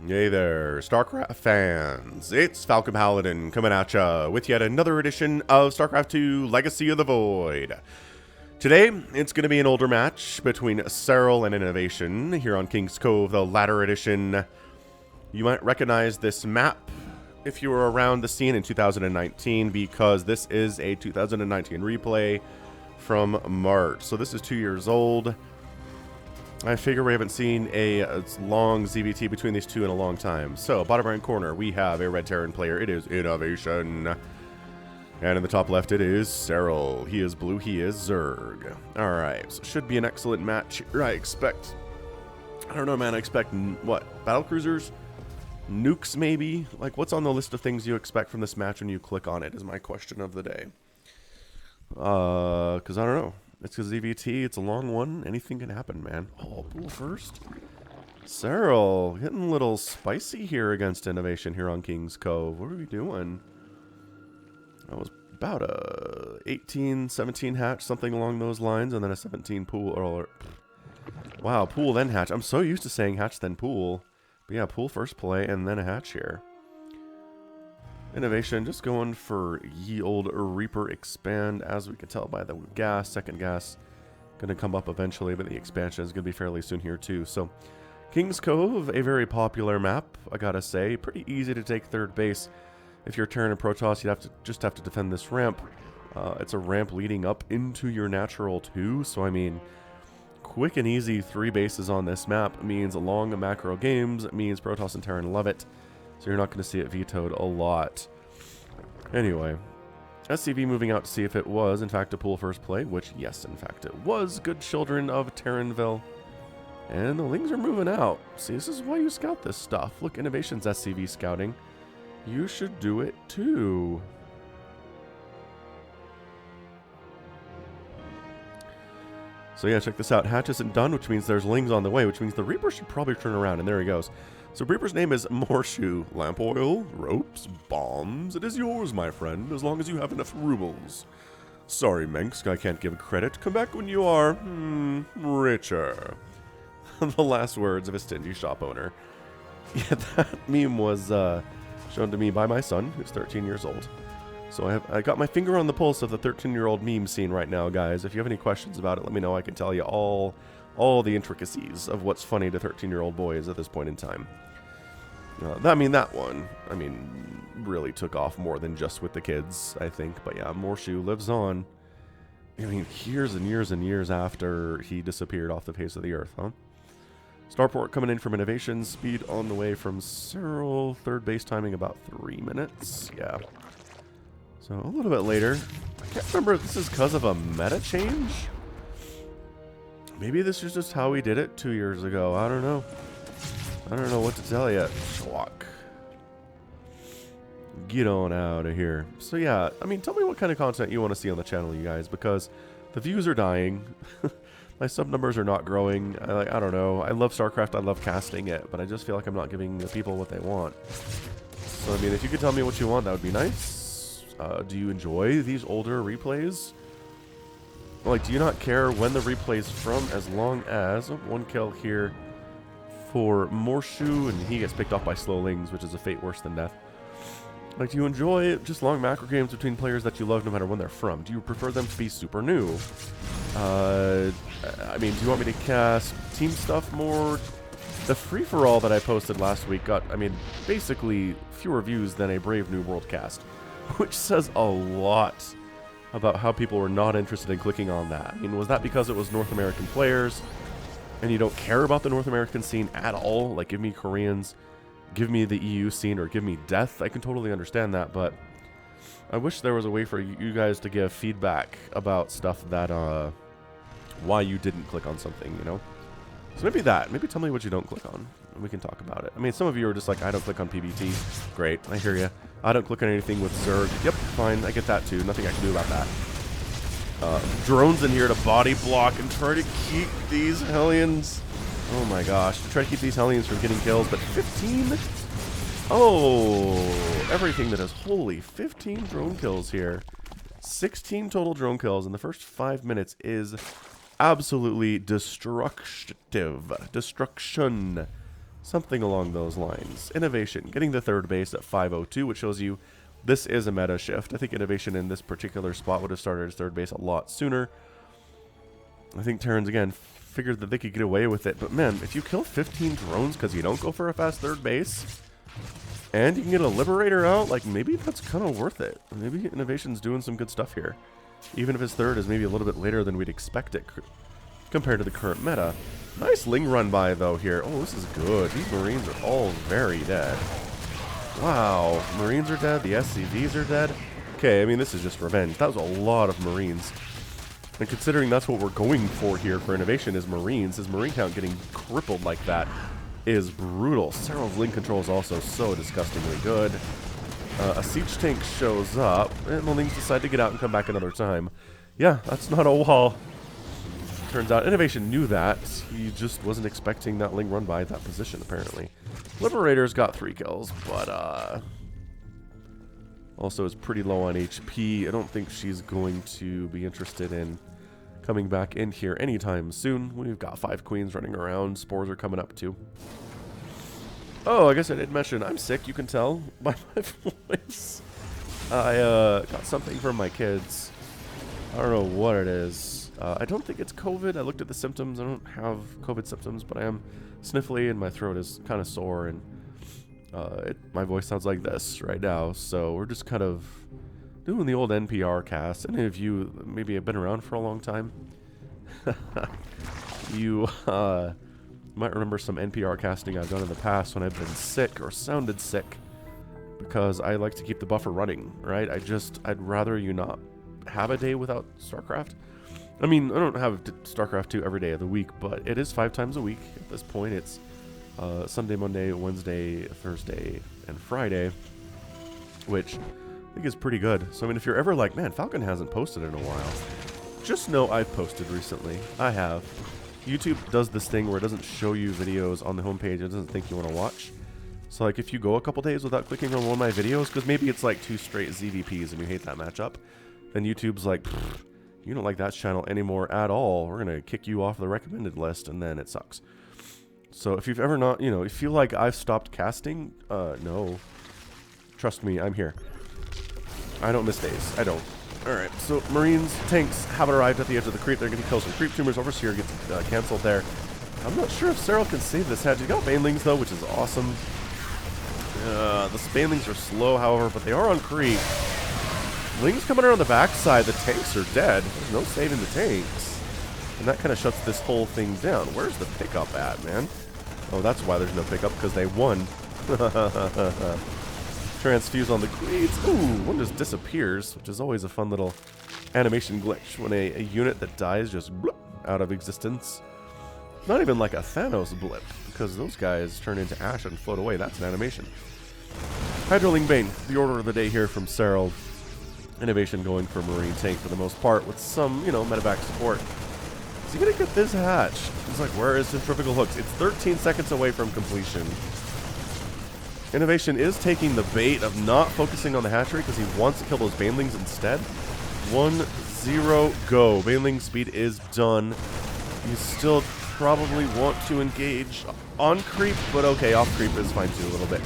Hey there, StarCraft fans. It's Falcon Paladin coming at ya with yet another edition of StarCraft 2 Legacy of the Void. Today, it's going to be an older match between SERRAL and Innovation here on King's Cove, the latter edition. You might recognize this map if you were around the scene in 2019 because this is a 2019 replay from March. So this is 2 years old. I figure we haven't seen a long ZVT between these two in a long time. So, bottom right corner, we have a red Terran player. It is Innovation. And in the top left, it is SERRAL. He is blue, he is Zerg. Alright, so should be an excellent match here, I expect. I don't know, man, I expect, what, battlecruisers? Nukes, maybe? Like, what's on the list of things you expect from this match when you click on it is my question of the day. Because I don't know. It's a ZVT, it's a long one. Anything can happen, man. Oh, pool first. SERRAL, getting a little spicy here against Innovation here on King's Cove. What are we doing? That was about a 18, 17 hatch, something along those lines, and then a 17 pool. Or wow, pool then hatch. I'm so used to saying hatch then pool. But yeah, pool first play, and then a hatch here. Innovation just going for ye old Reaper expand, as we can tell by the gas. Second gas going to come up eventually, but the expansion is going to be fairly soon here too. So King's Cove, a very popular map, I gotta say. Pretty easy to take third base. If you're Terran and Protoss, you'd just have to defend this ramp. It's a ramp leading up into your natural too, so I mean, quick and easy 3 bases on this map means long macro games. It means Protoss and Terran love it. So you're not going to see it vetoed a lot. Anyway, SCV moving out to see if it was, in fact, a pool first play, which, yes, in fact, it was. Good children of Terranville. And the Lings are moving out. See, this is why you scout this stuff. Look, Innovation's SCV scouting. You should do it, too. So yeah, check this out. Hatch isn't done, which means there's Lings on the way, which means the Reaper should probably turn around, and there he goes. So Reaper's name is Morshu. Lamp oil, ropes, bombs. It is yours, my friend, as long as you have enough rubles. Sorry, Mensk, I can't give credit. Come back when you are, richer. The last words of a stingy shop owner. Yeah, that meme was shown to me by my son, who's 13 years old. So I got my finger on the pulse of the 13-year-old meme scene right now, guys. If you have any questions about it, let me know. I can tell you all the intricacies of what's funny to 13-year-old boys at this point in time. That one, really took off more than just with the kids, I think. But yeah, Morshu lives on. I mean, years and years and years after he disappeared off the face of the earth, huh? Starport coming in from Innovation. Speed on the way from SERRAL. Third base timing about 3 minutes. Yeah. So a little bit later. I can't remember if this is because of a meta change. Maybe this is just how we did it 2 years ago. I don't know. I don't know what to tell you. Schlock. Get on out of here. So yeah, tell me what kind of content you want to see on the channel, you guys, because the views are dying. My sub numbers are not growing. I don't know. I love StarCraft. I love casting it, but I just feel like I'm not giving the people what they want. So if you could tell me what you want, that would be nice. Do you enjoy these older replays? Like, do you not care when the replay's from, as long as one kill here for Morshu, and he gets picked off by slow Lings, which is a fate worse than death. Like, do you enjoy just long macro games between players that you love no matter when they're from? Do you prefer them to be super new? Do you want me to cast team stuff more? The free-for-all that I posted last week got, basically fewer views than a Brave New World cast, which says a lot about how people were not interested in clicking on that. Was that because it was North American players and you don't care about the North American scene at all? Like, give me Koreans, give me the EU scene, or give me death. I can totally understand that, but I wish there was a way for you guys to give feedback about stuff that, why you didn't click on something, So maybe that. Maybe tell me what you don't click on, and we can talk about it. Some of you are just like, I don't click on PBT. Great, I hear you. I don't click on anything with Zerg. Yep, fine, I get that too. Nothing I can do about that. Drones in here to body block and try to keep these Hellions. Oh my gosh, to try to keep these Hellions from getting kills, but 15? Oh, everything that is holy. 15 drone kills here. 16 total drone kills in the first 5 minutes is absolutely destruction. Something along those lines. Innovation, getting to third base at 502, which shows you this is a meta shift. I think Innovation in this particular spot would have started as third base a lot sooner. I think Terrans, again, figured that they could get away with it. But man, if you kill 15 drones because you don't go for a fast third base, and you can get a Liberator out, like, maybe that's kind of worth it. Maybe Innovation's doing some good stuff here. Even if his third is maybe a little bit later than we'd expect it compared to the current meta. Nice Ling run by, though, here. Oh, this is good. These Marines are all very dead. Wow. Marines are dead. The SCVs are dead. Okay, I mean, this is just revenge. That was a lot of Marines. And considering that's what we're going for here for Innovation is Marines, his Marine count getting crippled like that is brutal. SERRAL's Ling control is also so disgustingly good. A siege tank shows up, and the Lings decide to get out and come back another time. Yeah, that's not a wall. Turns out Innovation knew that. He just wasn't expecting that Ling run by that position, apparently. Liberator's got 3 kills, but also is pretty low on HP. I don't think she's going to be interested in coming back in here anytime soon. We've got 5 queens running around. Spores are coming up too. Oh, I guess I did mention I'm sick, you can tell by my voice. I got something from my kids. I don't know what it is. I don't think it's COVID. I looked at the symptoms. I don't have COVID symptoms, but I am sniffly and my throat is kind of sore, and my voice sounds like this right now. So we're just kind of doing the old NPR cast. Any of you maybe have been around for a long time, you might remember some NPR casting I've done in the past when I've been sick or sounded sick, because I like to keep the buffer running, right? I'd rather you not have a day without StarCraft. I mean, I don't have StarCraft 2 every day of the week, but it is 5 times a week at this point. It's Sunday, Monday, Wednesday, Thursday, and Friday, which I think is pretty good. So, I mean, if you're ever like, man, Falcon hasn't posted in a while, just know I've posted recently. I have. YouTube does this thing where it doesn't show you videos on the homepage. It doesn't think you want to watch. So, like, if you go a couple days without clicking on one of my videos, because maybe it's like 2 straight ZVPs and you hate that matchup, then YouTube's like, you don't like that channel anymore at all. We're going to kick you off the recommended list, and then it sucks. So if you've ever not, you feel like I've stopped casting, no. Trust me, I'm here. I don't miss days. I don't. Alright, so Marines, tanks have arrived at the edge of the creep. They're going to kill some creep tumors. Overseer gets canceled there. I'm not sure if SERRAL can save this hatch. You got Banelings, though, which is awesome. The Banelings are slow, however, but they are on creep. Ling's coming around the backside. The tanks are dead. There's no saving the tanks. And that kind of shuts this whole thing down. Where's the pickup at, man? Oh, that's why there's no pickup, because they won. Transfuse on the queens. Ooh, one just disappears, which is always a fun little animation glitch when a unit that dies just blip out of existence. Not even like a Thanos blip, because those guys turn into ash and float away. That's an animation. Hydroling Bane, the order of the day here from SERRAL. Innovation going for Marine tank for the most part, with some, medevac support. Is he going to get this hatch? He's like, where is centrifugal hooks? It's 13 seconds away from completion. Innovation is taking the bait of not focusing on the hatchery because he wants to kill those Banelings instead. 1-0 go. Baneling speed is done. You still probably want to engage on creep, but okay, off creep is fine too a little bit.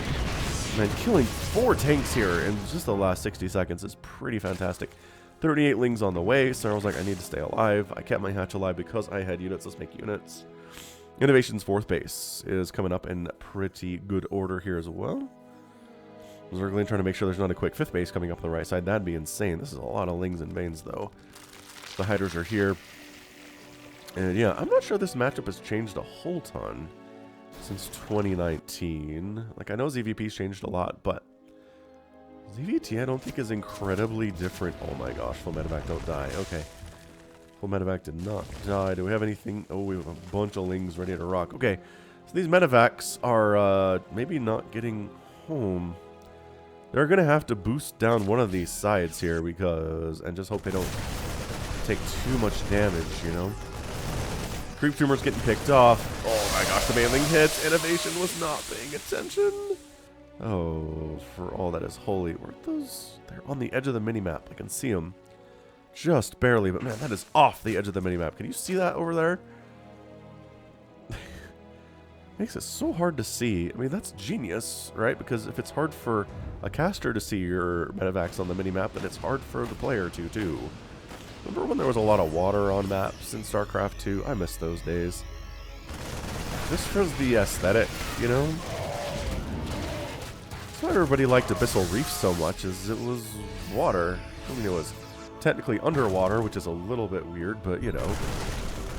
Man, killing 4 tanks here in just the last 60 seconds is pretty fantastic. 38 Lings on the way. SERRAL's like, I need to stay alive. I kept my hatch alive because I had units. Let's make units. Innovation's 4th base is coming up in pretty good order here as well. Zergling trying to make sure there's not a quick 5th base coming up on the right side. That'd be insane. This is a lot of Lings and Banes, though. The Hydras are here. And yeah, I'm not sure this matchup has changed a whole ton since 2019. Like, I know ZVP's changed a lot, but ZVT I don't think is incredibly different. Oh my gosh, full medevac, don't die. Okay. Full medevac did not die. Do we have anything? Oh, we have a bunch of Lings ready to rock. Okay, so these medevacs are maybe not getting home. They're going to have to boost down one of these sides here because, and just hope they don't take too much damage, Creep tumor's getting picked off. Oh my gosh, the Baneling hits. Innovation was not paying attention. Oh, for all that is holy. Where are those? They're on the edge of the minimap. I can see them. Just barely, but man, that is off the edge of the minimap. Can you see that over there? Makes it so hard to see. I mean, that's genius, right? Because if it's hard for a caster to see your medevacs on the minimap, then it's hard for the player to, too. Remember when there was a lot of water on maps in StarCraft 2? I miss those days. Just for the aesthetic, you know? That's why everybody liked Abyssal Reef so much, is it was water. I mean, it was technically underwater, which is a little bit weird, but, you know,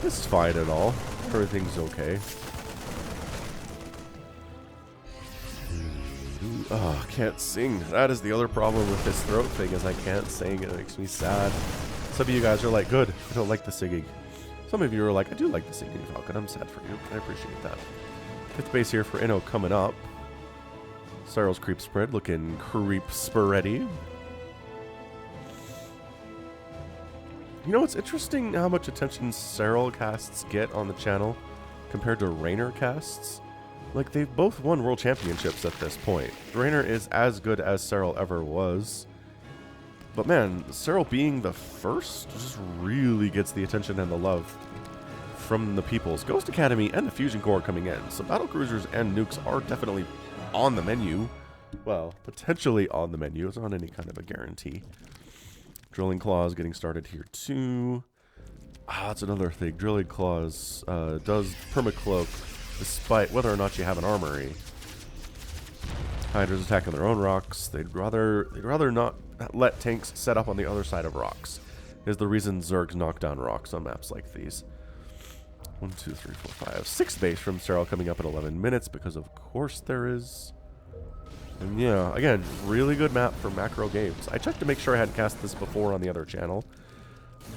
it's fine and all. Everything's okay. Oh, I can't sing. That is the other problem with this throat thing, is I can't sing. It makes me sad. Some of you guys are like, good, I don't like the singing. Some of you are like, I do like the singing, Falcon. I'm sad for you. I appreciate that. 5th base here for INNO coming up. SERRAL's creep spread looking creep spready. You know, it's interesting how much attention SERRAL casts get on the channel compared to Raynor casts. Like, they've both won world championships at this point. Raynor is as good as SERRAL ever was. But man, SERRAL being the first just really gets the attention and the love from the peoples. Ghost Academy and the Fusion Corps coming in. So battlecruisers and nukes are definitely on the menu. Well, potentially on the menu. It's not any kind of a guarantee. Drilling Claws getting started here too. Ah, that's another thing. Drilling Claws does permacloak despite whether or not you have an armory. Hydra's attacking their own rocks. They'd rather not let tanks set up on the other side of rocks. Is the reason Zergs knock down rocks on maps like these. 1, 2, 3, 4, 5. 6th base from SERRAL coming up in 11 minutes because of course there is. And yeah, again, really good map for macro games. I checked to make sure I hadn't cast this before on the other channel.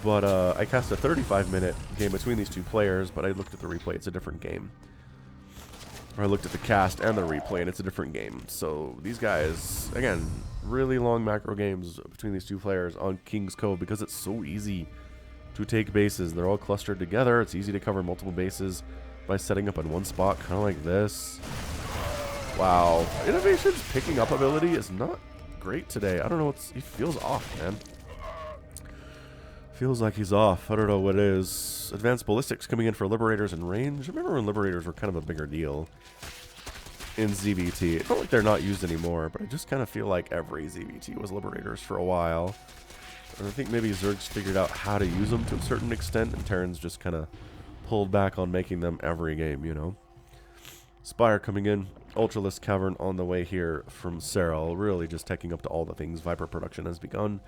But I cast a 35-minute game between these two players, but I looked at the replay. It's a different game. Or I looked at the cast and the replay, and it's a different game. So these guys, again, really long macro games between these two players on King's Cove because it's so easy to take bases. They're all clustered together. It's easy to cover multiple bases by setting up in one spot, kind of like this. Wow. Innovation's picking up ability is not great today. I don't know he feels off, man. Feels like he's off. I don't know what it is. Advanced ballistics coming in for liberators and range. I remember when liberators were kind of a bigger deal in ZVT. It's not like they're not used anymore, but I just kind of feel like every ZVT was liberators for a while. And I think maybe Zergs figured out how to use them to a certain extent, and Terrans just kind of pulled back on making them every game, you know. Spire coming in. Ultralisk Cavern on the way here from SERRAL. Really just taking up to all the things. Viper production has begun.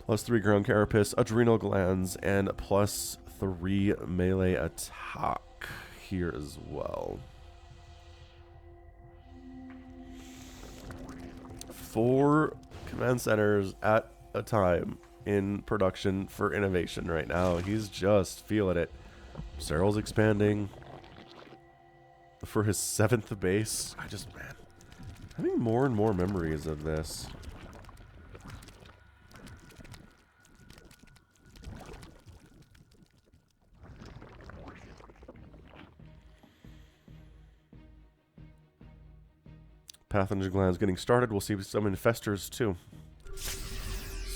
+3 ground carapace, adrenal glands, and +3 melee attack here as well. 4 command centers at a time in production for innovation right now. He's just feeling it. SERRAL's expanding for his 7th base. Man, having more and more memories of this. Pathogen glands getting started. We'll see some infestors too.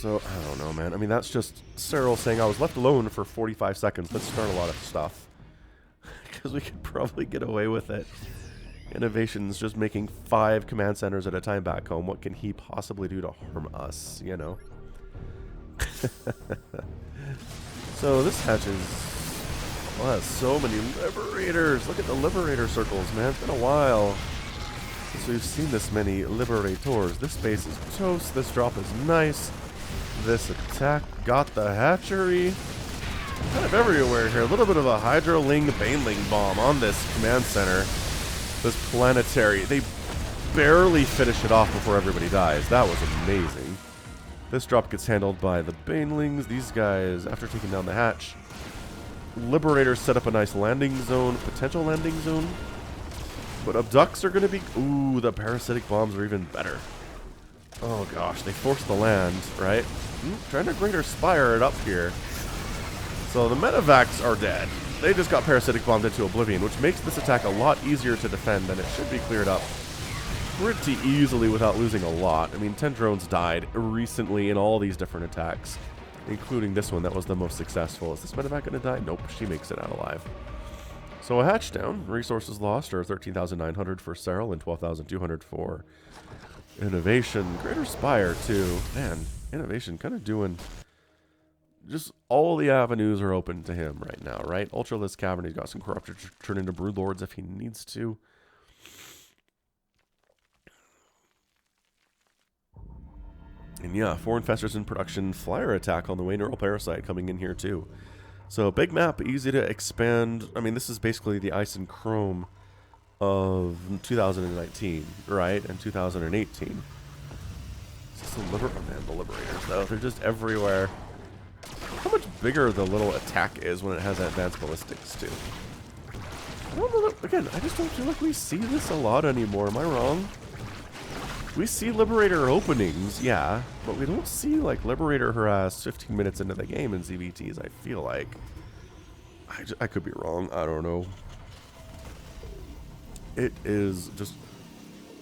So, I don't know, man. I mean, that's just SERRAL saying I was left alone for 45 seconds. Let's start a lot of stuff. Because we could probably get away with it. Innovation's just making 5 command centers at a time back home. What can he possibly do to harm us, you know? So, this hatch is... Well, has so many liberators. Look at the liberator circles, man. It's been a while. So we've seen this many liberators. This base is toast. This drop is nice. This attack got the hatchery. Kind of everywhere here. A little bit of a Hydroling Baneling bomb on this command center. This planetary. They barely finish it off before everybody dies. That was amazing. This drop gets handled by the Banelings. These guys, after taking down the hatch, Liberators set up a nice landing zone, potential landing zone. But abducts are going to be... Ooh, the parasitic bombs are even better. Oh gosh, they forced the land, right? Trying to greater spire it up here. So the medevacs are dead. They just got parasitic bombed into oblivion, which makes this attack a lot easier to defend, and it should be cleared up pretty easily without losing a lot. I mean, 10 drones died recently in all these different attacks, including this one that was the most successful. Is this medevac going to die? Nope, she makes it out alive. So a hatch down. Resources lost are 13,900 for SERRAL and 12,200 for Innovation. Greater Spire, too. Man, Innovation kind of doing... Just all the avenues are open to him right now, right? Ultralisk Cavern, he's got some Corruptor to turn into Broodlords if he needs to. And yeah, 4 Infestors in production. Flyer attack on the way. Neural Parasite coming in here too. So big map, easy to expand. I mean, this is basically the Ice and Chrome of 2019, right? And 2018. It's the Liberators, though. They're just everywhere. How much bigger the little attack is when it has advanced ballistics, too. I don't know that, again, I just don't feel like we see this a lot anymore. Am I wrong? We see Liberator openings, yeah, but we don't see, like, Liberator harass 15 minutes into the game in ZVTs, I feel like. I could be wrong. I don't know. It is just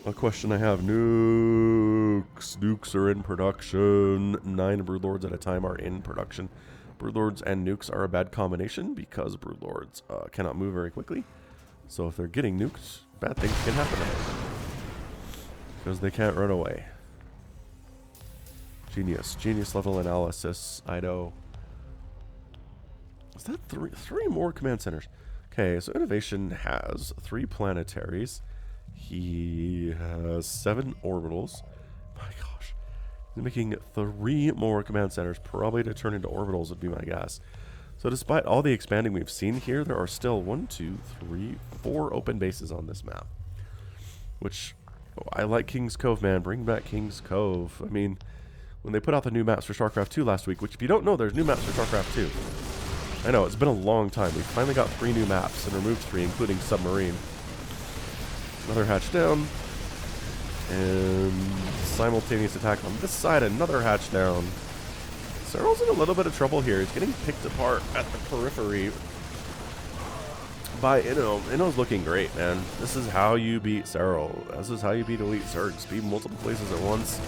a question I have. Nukes. Nukes are in production. 9 Broodlords at a time are in production. Broodlords and nukes are a bad combination because Broodlords cannot move very quickly. So if they're getting nuked, bad things can happen to them. Because they can't run away. Genius. Genius level analysis. INNO. Is that three more command centers? Okay, so Innovation has 3 planetaries. He has 7 orbitals. My gosh. He's making 3 more command centers, probably to turn into orbitals would be my guess. So despite all the expanding we've seen here, there are still 1, 2, 3, 4 open bases on this map. Which, I like King's Cove, man. Bring back King's Cove. I mean, when they put out the new maps for StarCraft 2 last week, which if you don't know, there's new maps for StarCraft 2. I know, it's been a long time. We finally got 3 new maps and removed 3, including Submarine. Another hatch down. And simultaneous attack on this side, another hatch down. SERRAL's in a little bit of trouble here. He's getting picked apart at the periphery by INNO. INNO's looking great, man. This is how you beat SERRAL. This is how you beat Elite Zergs. Be multiple places at once.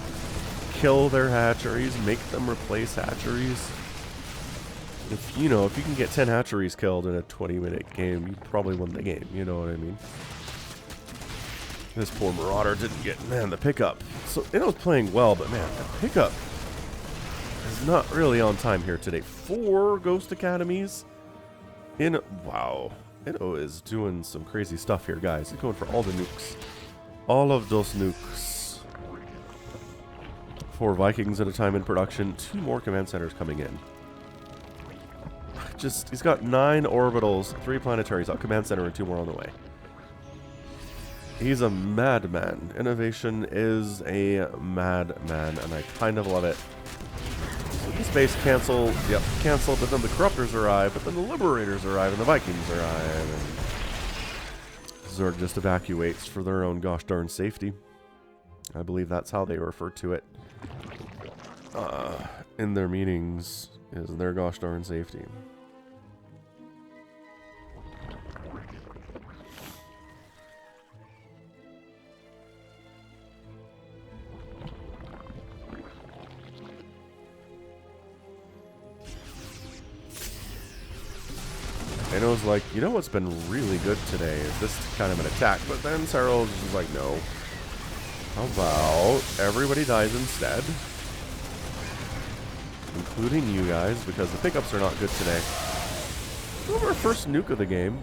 Kill their hatcheries. Make them replace hatcheries. If you can get 10 hatcheries killed in a 20-minute game, you probably won the game. You know what I mean? This poor Marauder didn't get, man, the pickup. So INNO's playing well, but man, the pickup is not really on time here today. 4 Ghost Academies. Wow. INNO is doing some crazy stuff here, guys. He's going for all the nukes. All of those nukes. 4 Vikings at a time in production. 2 more command centers coming in. He's got 9 orbitals, 3 planetaries, a command center, and 2 more on the way. He's a madman. Innovation is a madman, and I kind of love it. So this base canceled, canceled, but then the Corruptors arrive, but then the Liberators arrive, and the Vikings arrive, and Zerg just evacuates for their own gosh darn safety. I believe that's how they refer to it in their meetings, is their gosh darn safety. INNO's like, you know what's been really good today is this kind of an attack, but then SERRAL's just like, no. How about everybody dies instead? Including you guys, because the pickups are not good today. Over our first nuke of the game.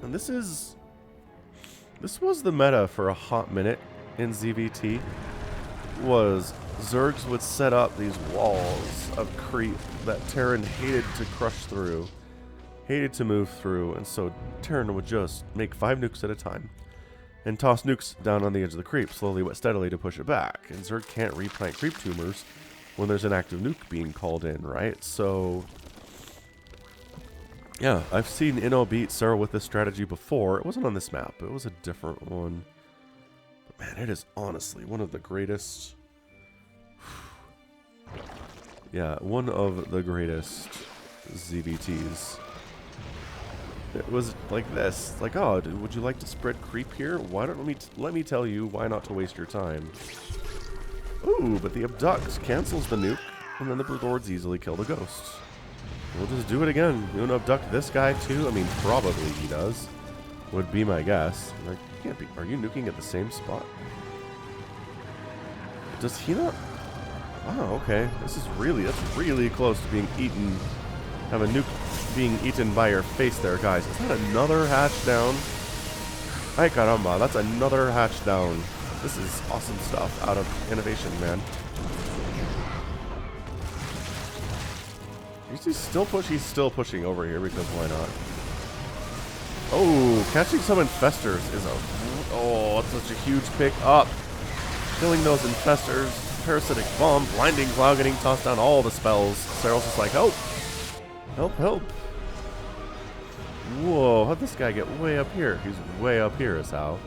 And this was the meta for a hot minute in ZVT. Was Zergs would set up these walls of creep that Terran hated to crush through. Hated to move through, and so Terran would just make 5 nukes at a time and toss nukes down on the edge of the creep, slowly but steadily to push it back. And Zerg can't replant creep tumors when there's an active nuke being called in, right? So, yeah, I've seen INNO beat SERRAL with this strategy before. It wasn't on this map, it was a different one. But man, it is honestly one of the greatest... yeah, one of the greatest ZVTs. It was like this. Like, oh, dude, would you like to spread creep here? Why don't let me tell you why not to waste your time. Ooh, but the abduct cancels the nuke, and then the Broodlords easily kill the ghost. We'll just do it again. You want to abduct this guy too? I mean, probably he does. Would be my guess. Like, can't be. Are you nuking at the same spot? Does he not? Oh, okay. That's really close to being eaten. Have a nuke being eaten by your face there, guys. Is that another hatch down? Ay caramba, that's another hatch down. This is awesome stuff out of innovation, man. He's still pushing over here because why not? Oh, catching some infestors is a... Oh, that's such a huge pick up. Killing those infestors. Parasitic bomb, blinding cloud, getting tossed down all the spells. SERRAL's just like, help! Help, help. Whoa, how'd this guy get way up here? He's way up here is how.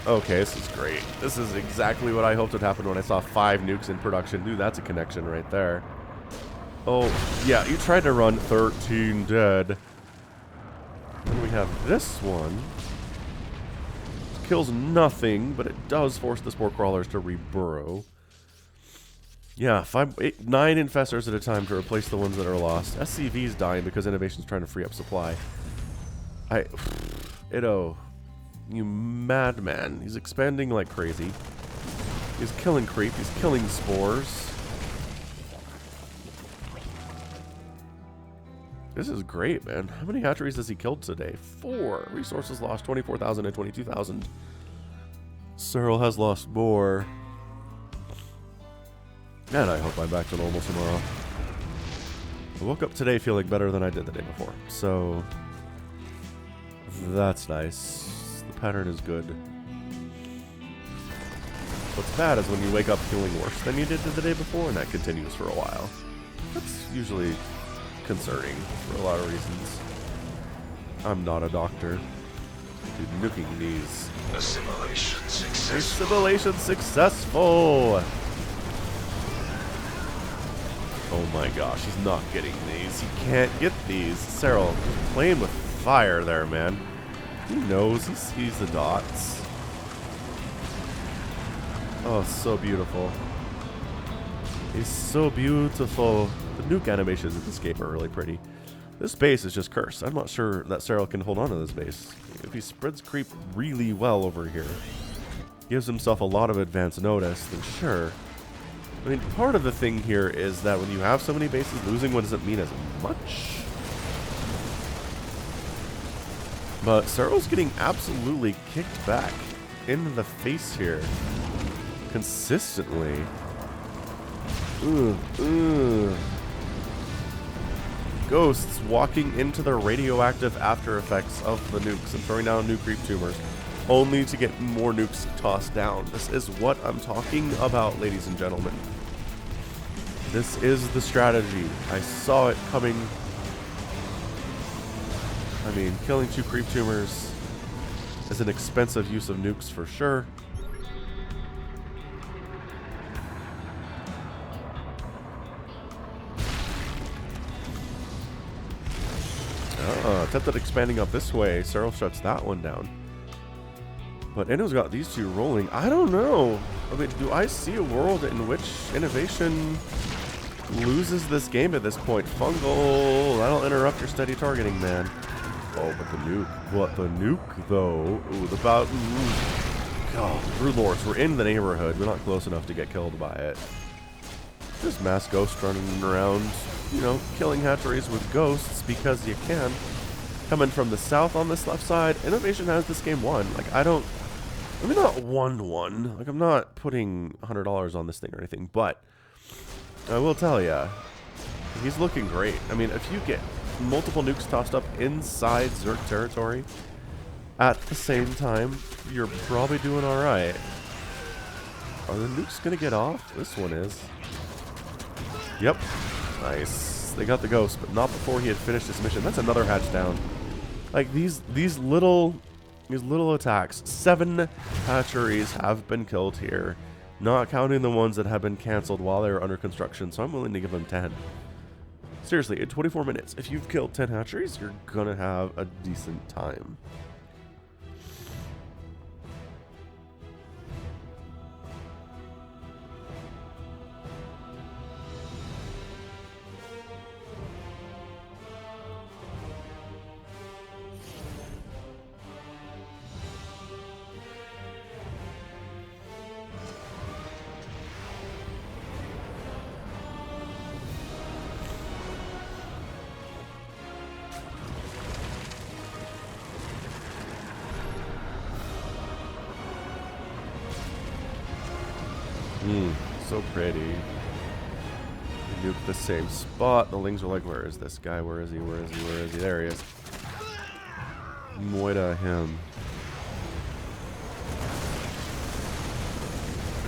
Okay, this is great. This is exactly what I hoped would happen when I saw 5 nukes in production. Dude, that's a connection right there. Oh, yeah, you tried to run 13 dead. Then we have this one. Kills nothing, but it does force the spore crawlers to reburrow. Yeah, 9 infestors at a time to replace the ones that are lost. SCV's dying because innovation's trying to free up supply. INNO, you madman. He's expanding like crazy. He's killing creep. He's killing spores. This is great, man. How many hatcheries has he killed today? 4. Resources lost 24,000 and 22,000. SERRAL has lost more. And I hope I'm back to normal tomorrow. I woke up today feeling better than I did the day before. So, that's nice. The pattern is good. What's bad is when you wake up feeling worse than you did the day before, and that continues for a while. That's usually concerning for a lot of reasons. I'm not a doctor. Dude, nuking these. Assimilation successful. Assimilation successful! Oh my gosh, he's not getting these. He can't get these. SERRAL, playing with fire there, man. He knows he sees the dots. Oh, so beautiful. He's so beautiful. The nuke animations in this game are really pretty. This base is just cursed. I'm not sure that SERRAL can hold on to this base. If he spreads creep really well over here, gives himself a lot of advance notice, then sure. I mean, part of the thing here is that when you have so many bases, losing one doesn't mean as much. But SERRAL's getting absolutely kicked back in the face here. Consistently. Ghosts walking into the radioactive after effects of the nukes and throwing down new creep tumors, only to get more nukes tossed down. This is what I'm talking about, ladies and gentlemen. This is the strategy. I saw it coming. I mean, killing 2 creep tumors is an expensive use of nukes for sure. Attempted expanding up this way. SERRAL shuts that one down. But INNO's got these 2 rolling. I don't know. I mean, do I see a world in which innovation loses this game at this point? Fungal, that'll interrupt your steady targeting, man. Oh, but the nuke. What the nuke, though? Ooh, the bout. God, Brood Lords, we're in the neighborhood. We're not close enough to get killed by it. Just mass ghosts running around, you know, killing hatcheries with ghosts because you can. Coming from the south on this left side, innovation has this game won. Like, I mean, not 1-1. Like, I'm not putting $100 on this thing or anything, but I will tell ya, he's looking great. I mean, if you get multiple nukes tossed up inside Zerg territory at the same time, you're probably doing alright. Are the nukes gonna get off? This one is. Yep. Nice. They got the ghost, but not before he had finished his mission. That's another hatch down. Like, these little attacks. 7 hatcheries have been killed here, not counting the ones that have been canceled while they were under construction, so I'm willing to give them 10. Seriously, in 24 minutes, if you've killed 10 hatcheries, you're gonna have a decent time. So pretty. We nuke the same spot. The lings are like, where is this guy? Where is he? Where is he? Where is he? There he is. Moida him.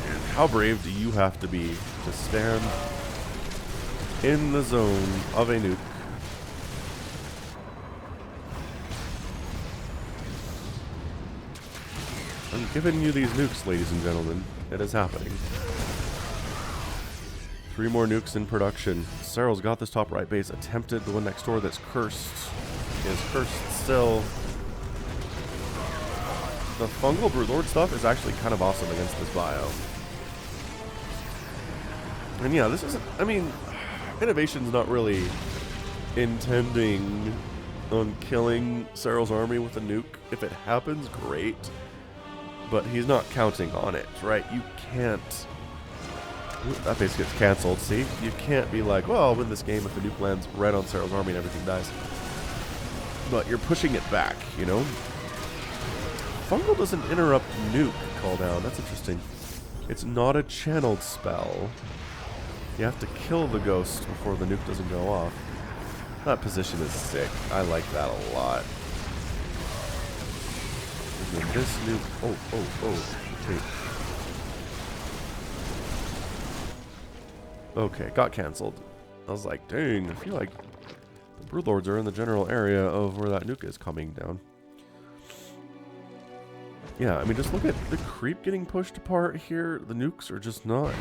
And how brave do you have to be to stand in the zone of a nuke? I'm giving you these nukes, ladies and gentlemen. It is happening. 3 more nukes in production. Serral's got this top right base attempted. The one next door that's cursed is cursed still. The fungal Broodlord stuff is actually kind of awesome against this bio. And yeah, this isn't, I mean, Innovation's not really intending on killing Serral's army with a nuke. If it happens, great. But he's not counting on it, right? You can't... Ooh, that base gets cancelled, see? You can't be like, well, I'll win this game if the nuke lands right on Serral's army and everything dies. But you're pushing it back, you know? Fungal doesn't interrupt nuke cooldown. That's interesting. It's not a channeled spell. You have to kill the ghost before the nuke doesn't go off. That position is sick. I like that a lot. And then this nuke... Okay, got cancelled. I was like, dang, I feel like the Broodlords are in the general area of where that nuke is coming down. Yeah, I mean, just look at the creep getting pushed apart here. The nukes are just not...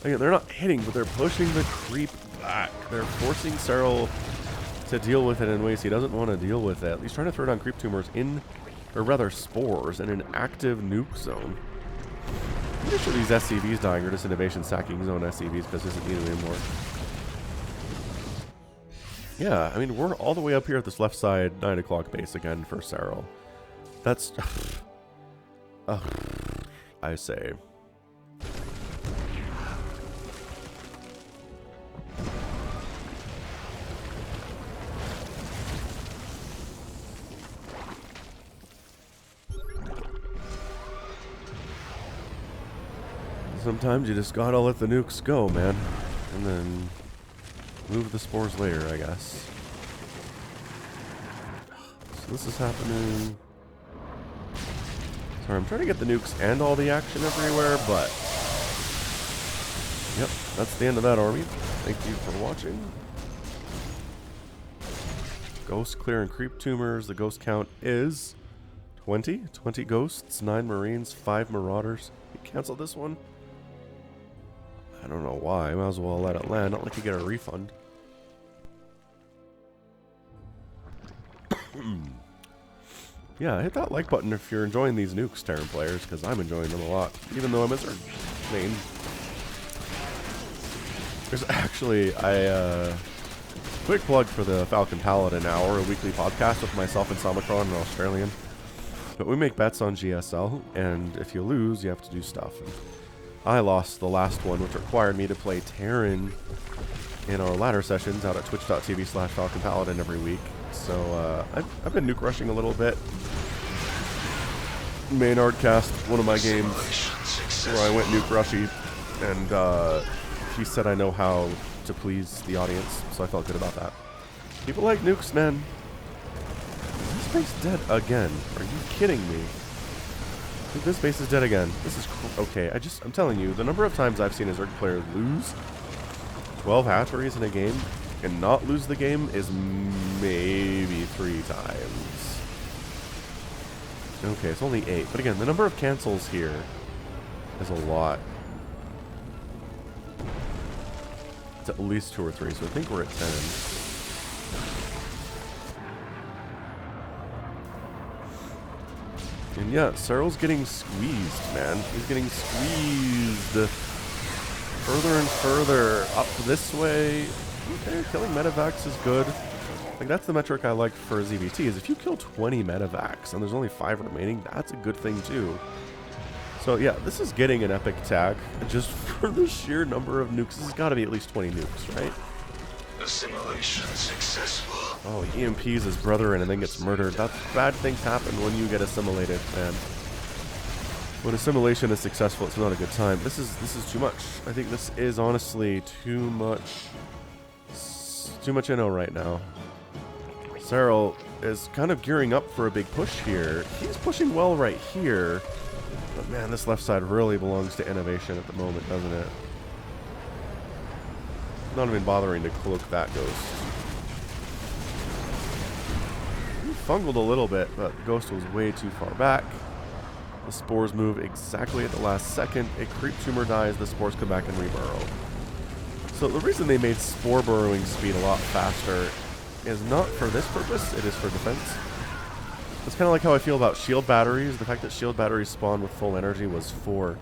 Again, they're not hitting, but they're pushing the creep back. They're forcing Serral to deal with it in ways he doesn't want to deal with it. He's trying to throw down creep tumors in, or rather spores, in an active nuke zone. I'm pretty sure these SCVs dying are just innovation sacking zone SCVs because it doesn't need them anymore. Yeah, I mean, we're all the way up here at this left side 9 o'clock base again for Serral. That's... I say... Sometimes you just gotta let the nukes go, man. And then move the spores later, I guess. So this is happening. Sorry, I'm trying to get the nukes and all the action everywhere, but... Yep, that's the end of that army. Thank you for watching. Ghost clearing creep tumors. The ghost count is 20. 20 ghosts, 9 marines, 5 marauders. You cancel this one? I don't know why. Might as well let it land. Not like you get a refund. Yeah, hit that like button if you're enjoying these nukes, Terran players, because I'm enjoying them a lot, even though I'm a Zerg main. There's actually, quick plug for the Falcon Paladin Hour, a weekly podcast with myself and Samacron, an Australian. But we make bets on GSL, and if you lose, you have to do stuff. And I lost the last one, which required me to play Terran in our ladder sessions out at twitch.tv/Falcon Paladin every week. So I've been nuke rushing a little bit. Maynard cast one of my games where I went nuke rushy, and he said I know how to please the audience, so I felt good about that. People like nukes, man. Is this base dead again? Are you kidding me? This base is dead again. This is okay. I'm telling you, the number of times I've seen a Zerg player lose 12 hatcheries in a game and not lose the game is maybe 3 times. Okay, it's only 8. But again, the number of cancels here is a lot. It's at least 2 or 3, so I think we're at 10. And yeah, Serral's getting squeezed, man. He's getting squeezed further and further up this way. Okay, killing medevacs is good. Like, that's the metric I like for ZVT, is if you kill 20 medevacs and there's only 5 remaining, that's a good thing too. So yeah, this is getting an epic tag. Just for the sheer number of nukes, this has got to be at least 20 nukes, right? Assimilation successful. Oh, he EMPs his brother and then gets murdered. That's bad things happen when you get assimilated, man. When assimilation is successful, it's not a good time. This is too much. I think this is honestly too much. Too much INNO right now. SERRAL is kind of gearing up for a big push here. He's pushing well right here. But man, this left side really belongs to innovation at the moment, doesn't it? Not even bothering to cloak that ghost. He fungled a little bit, but the ghost was way too far back. The spores move exactly at the last second. A creep tumor dies, the spores come back and reburrow. So the reason they made spore burrowing speed a lot faster is not for this purpose, it is for defense. It's kind of like how I feel about shield batteries. The fact that shield batteries spawn with full energy was for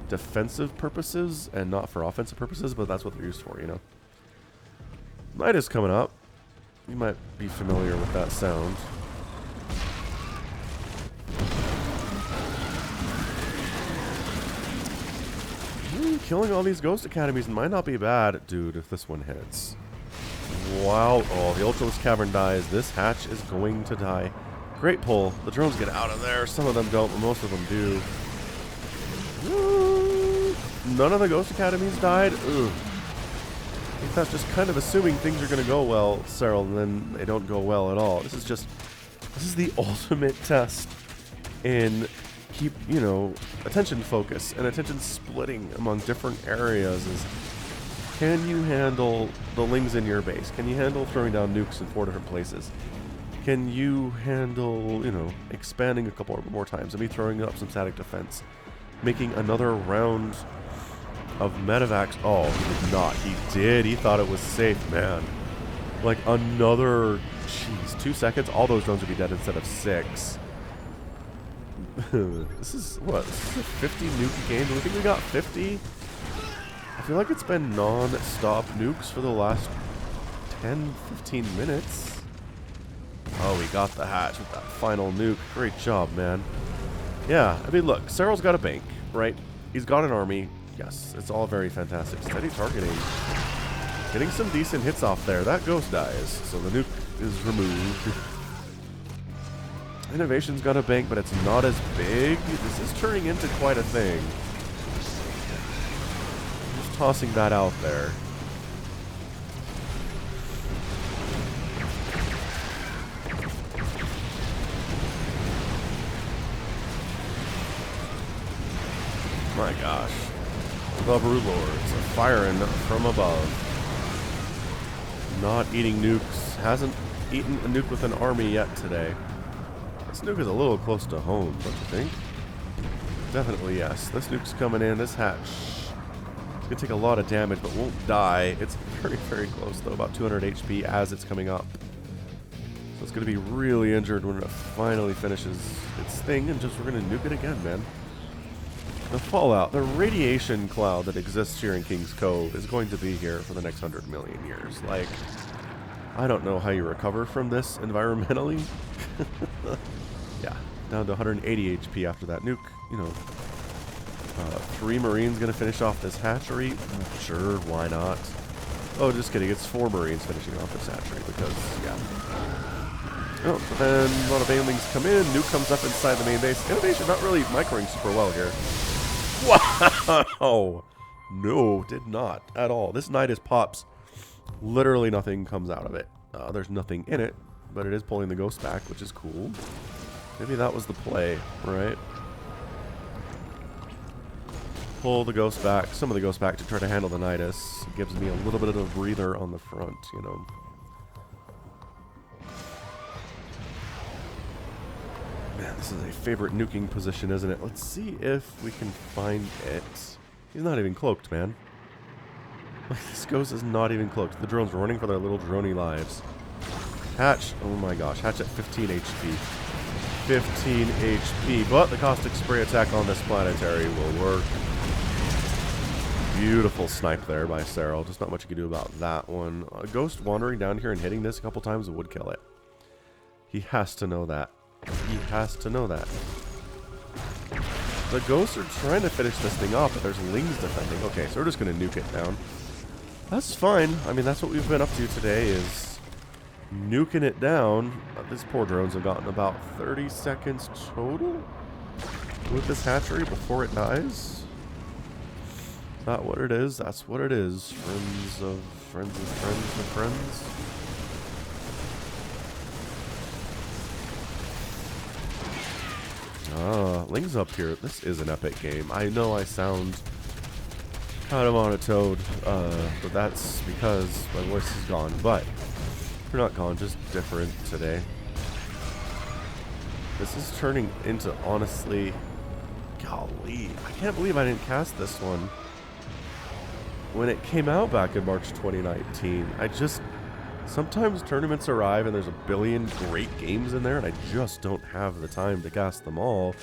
defensive purposes and not for offensive purposes, but that's what they're used for, you know. Night is coming up. You might be familiar with that sound. Killing all these ghost academies might not be bad, dude, if this one hits. Wow. Oh, the Ultralisk Cavern dies. This hatch is going to die. Great pull. The drones get out of there. Some of them don't, but most of them do. None of the ghost academies died. Ugh. I think that's just kind of assuming things are going to go well, SERRAL, and then they don't go well at all. This is the ultimate test in keep, you know, attention focus and attention splitting among different areas. Is can you handle the lings in your base? Can you handle throwing down nukes in 4 different places? Can you handle, you know, expanding a couple more times? Maybe throwing up some static defense, making another round of medevacs. Oh, he did not. He did. He thought it was safe, man. Like another, jeez, 2 seconds. All those drones would be dead instead of 6. This is what? This is a 50 nuke game. Do we think we got 50? I feel like it's been non-stop nukes for the last 10, 15 minutes. Oh, we got the hatch with that final nuke. Great job, man. Yeah, I mean, look, SERRAL's got a bank, right? He's got an army. Yes, it's all very fantastic. Steady targeting. Getting some decent hits off there. That ghost dies, so the nuke is removed. Innovation's got a bank, but it's not as big. This is turning into quite a thing. Just tossing that out there. My gosh. The Brood Lords are firing from above. Not eating nukes. Hasn't eaten a nuke with an army yet today. This nuke is a little close to home, don't you think? Definitely yes. This nuke's coming in. This hatch is going to take a lot of damage, but won't die. It's very, very close, though. About 200 HP as it's coming up. So it's going to be really injured when it finally finishes its thing, and just we're going to nuke it again, man. The fallout, the radiation cloud that exists here in King's Cove is going to be here for the next 100 million years. Like, I don't know how you recover from this environmentally. Yeah, down to 180 HP after that nuke. You know, 3 Marines going to finish off this hatchery. Sure, why not? Oh, just kidding. It's 4 Marines finishing off this hatchery because, yeah. Oh, but then a lot of banelings come in. Nuke comes up inside the main base. Innovation not really microing super well here. Wow! No, did not at all. This Nidus pops. Literally nothing comes out of it. There's nothing in it, but it is pulling the ghost back, which is cool. Maybe that was the play, right? Pull the ghost back, some of the ghost back to try to handle the Nidus. It gives me a little bit of a breather on the front, you know. Man, this is a favorite nuking position, isn't it? Let's see if we can find it. He's not even cloaked, man. This ghost is not even cloaked. The drones are running for their little droney lives. Hatch, oh my gosh, hatch at 15 HP. 15 HP, but the caustic spray attack on this planetary will work. Beautiful snipe there by SERRAL. Just not much you can do about that one. A ghost wandering down here and hitting this a couple times would kill it. He has to know that. He has to know that. The ghosts are trying to finish this thing off, but there's lings defending. Okay, so we're just going to nuke it down. That's fine. I mean, that's what we've been up to today is nuking it down. These poor drones have gotten about 30 seconds total. with this hatchery before it dies. Is that what it is? That's what it is. Friends of friends of friends of friends. Ah, Ling's up here. This is an epic game. I know I sound kind of monotone, but that's because my voice is gone. But we're not gone, just different today. This is turning into, honestly, golly, I can't believe I didn't cast this one when it came out back in March 2019. Sometimes tournaments arrive and there's a billion great games in there and I just don't have the time to cast them all.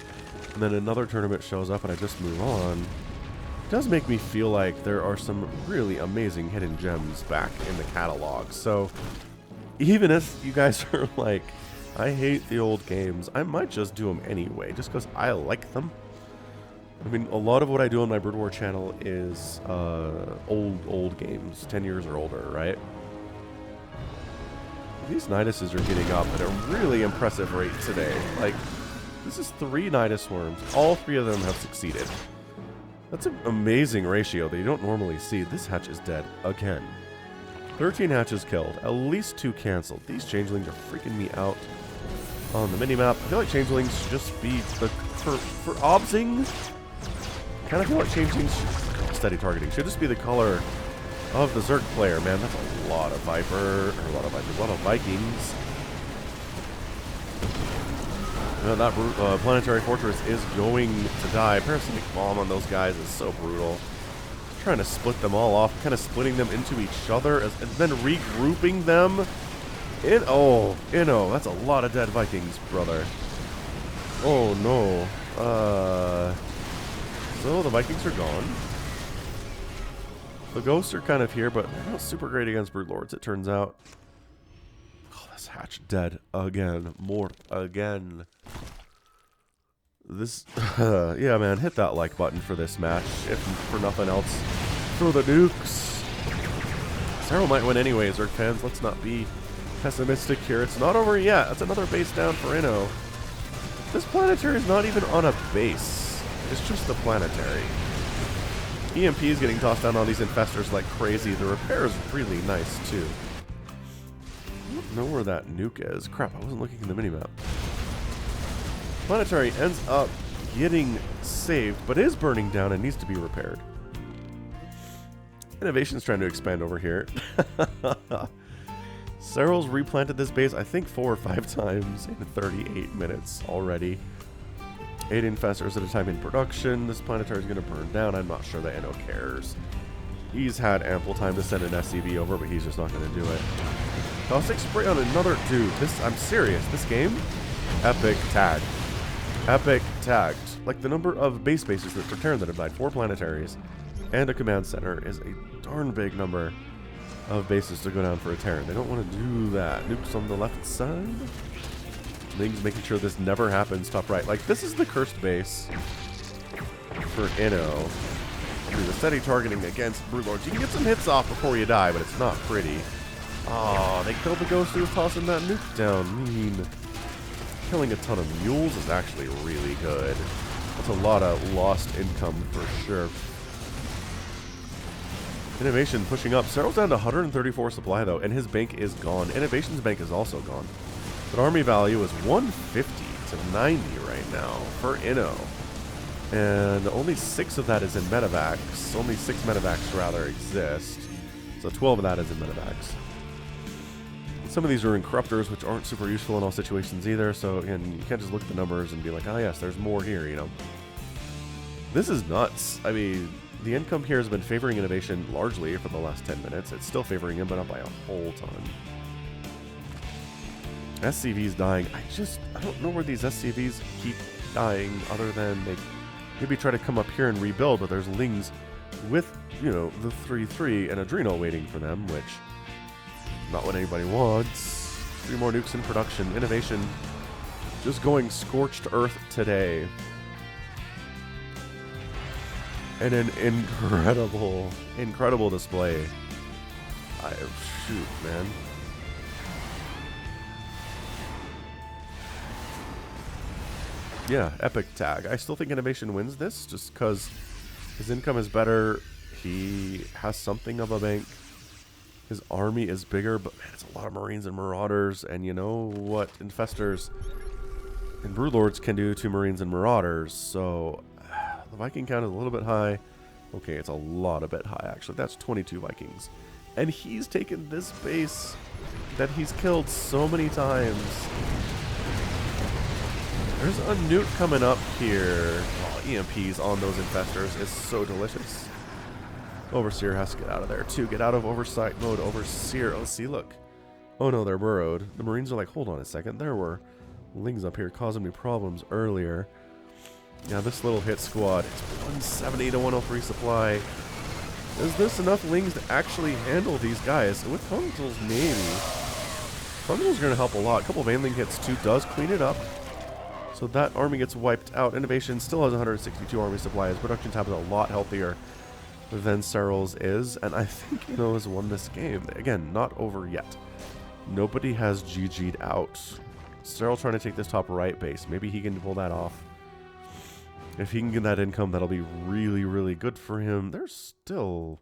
And then another tournament shows up and I just move on. It does make me feel like there are some really amazing hidden gems back in the catalog. So even if you guys are like, I hate the old games, I might just do them anyway, just because I like them. I mean, a lot of what I do on my Brood War channel is old games, 10 years or older, right? These Niduses are getting up at a really impressive rate today. Like, this is 3 Nidus worms. All 3 of them have succeeded. That's an amazing ratio that you don't normally see. This hatch is dead again. 13 hatches killed, at least 2 canceled. These changelings are freaking me out on the minimap. I feel like changelings should just be the for obsing. Kind of feel like changelings steady targeting should just be the color of the Zerg player. Man, that's a lot of Viper, or a lot of Vikings. That planetary fortress is going to die. Parasitic bomb on those guys is so brutal. Trying to split them all off, kind of splitting them into each other, and then regrouping them. INNO, that's a lot of dead Vikings, brother. Oh no. So the Vikings are gone. The ghosts are kind of here, but they're not super great against Broodlords, it turns out. Oh, this hatch dead again. Mort again. This, yeah, man, hit that like button for this match, if for nothing else. Throw the nukes. SERRAL might win anyways, Zerg fans. Let's not be pessimistic here. It's not over yet. That's another base down for INNO. This planetary is not even on a base. It's just the planetary. EMP is getting tossed down on these infestors like crazy. The repair is really nice, too. I don't know where that nuke is. Crap, I wasn't looking in the minimap. Planetary ends up getting saved, but is burning down and needs to be repaired. Innovation's trying to expand over here. SERRAL's replanted this base, I think, 4 or 5 times in 38 minutes already. 8 infestors at a time in production. This planetary is going to burn down. I'm not sure that INNO cares. He's had ample time to send an SCV over, but he's just not going to do it. Caustic spray on another dude. I'm serious. This game, epic tag. Epic tagged. Like, the number of base bases that for Terran that have died, 4 planetaries, and a command center is a darn big number of bases to go down for a Terran. They don't want to do that. Nukes on the left side. Ling's making sure this never happens top right. Like, this is the cursed base for INNO. Through the steady targeting against Broodlords. You can get some hits off before you die, but it's not pretty. Oh, they killed the ghost who was tossing that nuke down. Mean. Killing a ton of mules is actually really good. That's a lot of lost income for sure. Innovation pushing up. SERRAL's down to 134 supply though, and his bank is gone. Innovation's bank is also gone. But army value is 150 to 90 right now for INNO. And only 6 of that is in medevacs. Only 6 medevacs rather exist. So 12 of that is in medevacs. Some of these are in corruptors, which aren't super useful in all situations either. So again, you can't just look at the numbers and be like, oh yes, there's more here, you know. This is nuts. I mean, the income here has been favoring Innovation largely for the last 10 minutes. It's still favoring him, but not by a whole ton. SCV's dying. I don't know where these SCVs keep dying other than they maybe try to come up here and rebuild, but there's Lings with, you know, the 3-3 and Adrenal waiting for them, which not what anybody wants. 3 more nukes in production. Innovation just going scorched earth today. And an incredible display. Shoot, man. Yeah, epic tag. I still think Innovation wins this just because his income is better. He has something of a bank. His army is bigger, but man, it's a lot of Marines and Marauders. And you know what Infestors and Broodlords can do to Marines and Marauders. So the Viking count is a little bit high. Okay, it's a lot a bit high, actually. That's 22 Vikings. And he's taken this base that he's killed so many times. There's a nuke coming up here. Oh, EMPs on those Infestors is so delicious. Overseer has to get out of there, too. Get out of oversight mode, Overseer. Oh, see, look. Oh, no, they're burrowed. The Marines are like, hold on a second. There were Lings up here causing me problems earlier. Yeah, this little hit squad. It's 170 to 103 supply. Is this enough Lings to actually handle these guys? With Fungals, maybe. Fungals are going to help a lot. A couple Vaneling hits, too, does clean it up. So that army gets wiped out. Innovation still has 162 army supply. His production tab is a lot healthier than SERRAL's is. And I think INNO has won this game. Again, not over yet. Nobody has GG'd out. SERRAL trying to take this top right base. Maybe he can pull that off. If he can get that income, that'll be really, really good for him. There's still,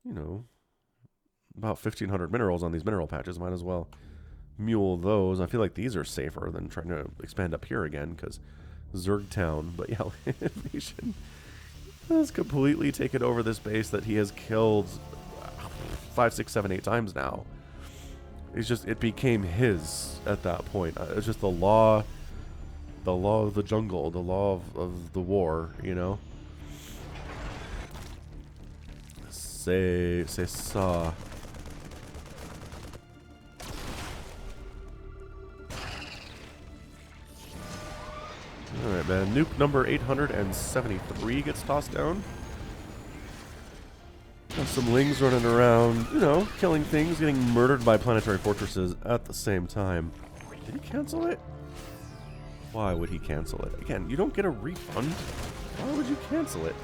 you know, about 1,500 minerals on these mineral patches. Might as well mule those. I feel like these are safer than trying to expand up here again, because Zerg Town. But yeah, Innovation has completely taken over this base that he has killed 5, 6, 7, 8 times now. It's just, it became his at that point. It's just the law of the jungle, the law of the war, you know? C'est ça. Alright, man. Nuke number 873 gets tossed down. Got some Lings running around, you know, killing things, getting murdered by planetary fortresses at the same time. Did he cancel it? Why would he cancel it? Again, you don't get a refund. Why would you cancel it?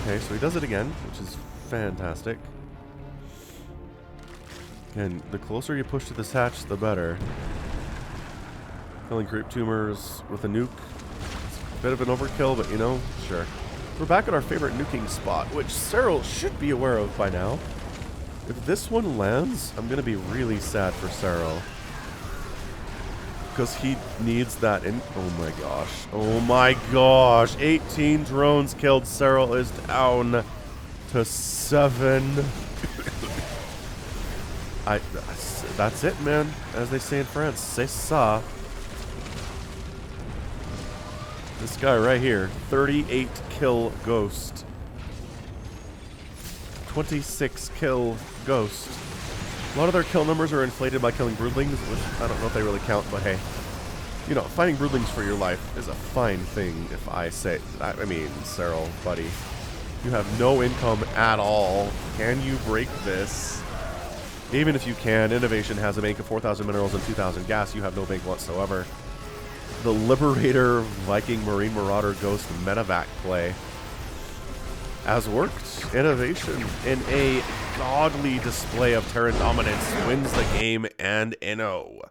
Okay, so he does it again, which is fantastic. And the closer you push to this hatch, the better. Killing creep tumors with a nuke. It's a bit of an overkill, but you know, sure. We're back at our favorite nuking spot, which SERRAL should be aware of by now. If this one lands, I'm going to be really sad for SERRAL. Because he needs that in. Oh my gosh. Oh my gosh. 18 drones killed. SERRAL is down to 7. That's it, man. As they say in France, c'est ça. This guy right here, 38 kill Ghost. 26 kill Ghost. A lot of their kill numbers are inflated by killing broodlings, which I don't know if they really count, but hey. You know, fighting broodlings for your life is a fine thing, if I say. I mean, SERRAL, buddy. You have no income at all. Can you break this? Even if you can, Innovation has a bank of 4,000 minerals and 2,000 gas. You have no bank whatsoever. The Liberator Viking Marine Marauder Ghost Medevac play has worked. Innovation, in a godly display of Terran dominance, wins the game, and INNO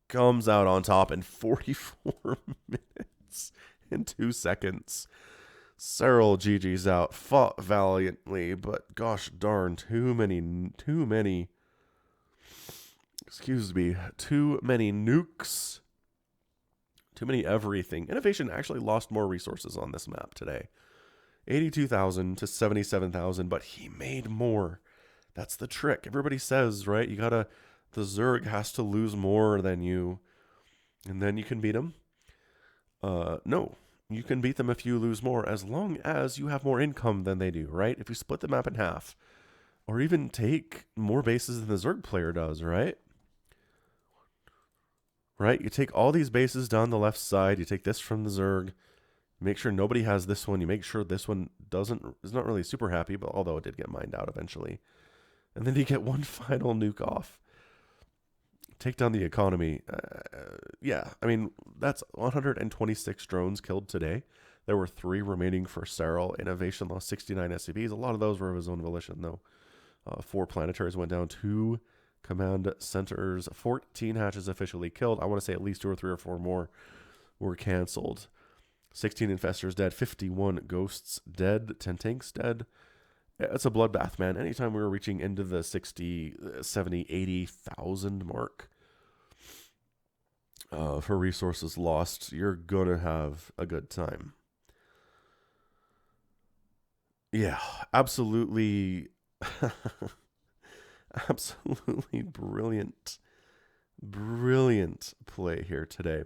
comes out on top in 44 minutes and 2 seconds. SERRAL GG's out, fought valiantly, but gosh darn, too many, excuse me, too many nukes, too many everything. Innovation actually lost more resources on this map today. 82,000 to 77,000, but he made more. That's the trick. Everybody says, right? The Zerg has to lose more than you, and then you can beat him. No. You can beat them if you lose more, as long as you have more income than they do, right? If you split the map in half, or even take more bases than the Zerg player does, right? Right? You take all these bases down the left side, you take this from the Zerg, make sure nobody has this one, you make sure this one is not really super happy, but although it did get mined out eventually. And then you get one final nuke off. Take down the economy. Yeah, I mean, that's 126 drones killed today. There were 3 remaining for SERRAL. Innovation lost 69 SCVs. A lot of those were of his own volition, though. 4 planetaries went down. 2 Command centers, 14 hatches officially killed. I want to say at least 2 or 3 or 4 more were canceled. 16 infestors dead, 51 ghosts dead, 10 tanks dead. It's a bloodbath, man. Anytime we were reaching into the 60, 70, 80,000 mark for resources lost, you're going to have a good time. Yeah, absolutely. Absolutely brilliant play here today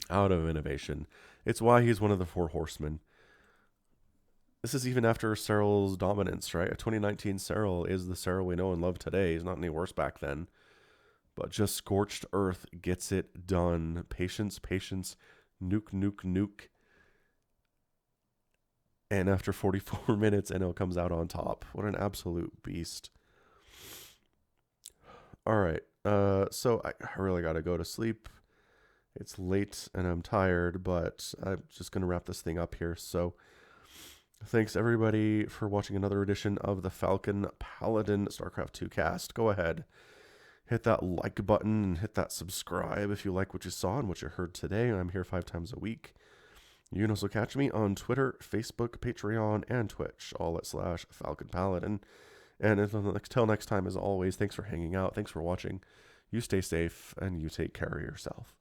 out of innovation. It's why he's one of the 4 horsemen. This is even after SERRAL's dominance, right? A 2019 SERRAL is the SERRAL we know and love today. He's not any worse back then. But just Scorched Earth gets it done. Patience, patience, nuke, nuke, nuke. And after 44 minutes, INNO comes out on top. What an absolute beast. All right. So I really got to go to sleep. It's late and I'm tired, but I'm just going to wrap this thing up here. So thanks everybody for watching another edition of the Falcon Paladin StarCraft 2 cast. Go ahead, hit that like button and hit that subscribe if you like what you saw and what you heard today. I'm here 5 times a week. You can also catch me on Twitter, Facebook, Patreon, and Twitch, all at /Falcon Paladin. And until next time, as always, thanks for hanging out. Thanks for watching. You stay safe and you take care of yourself.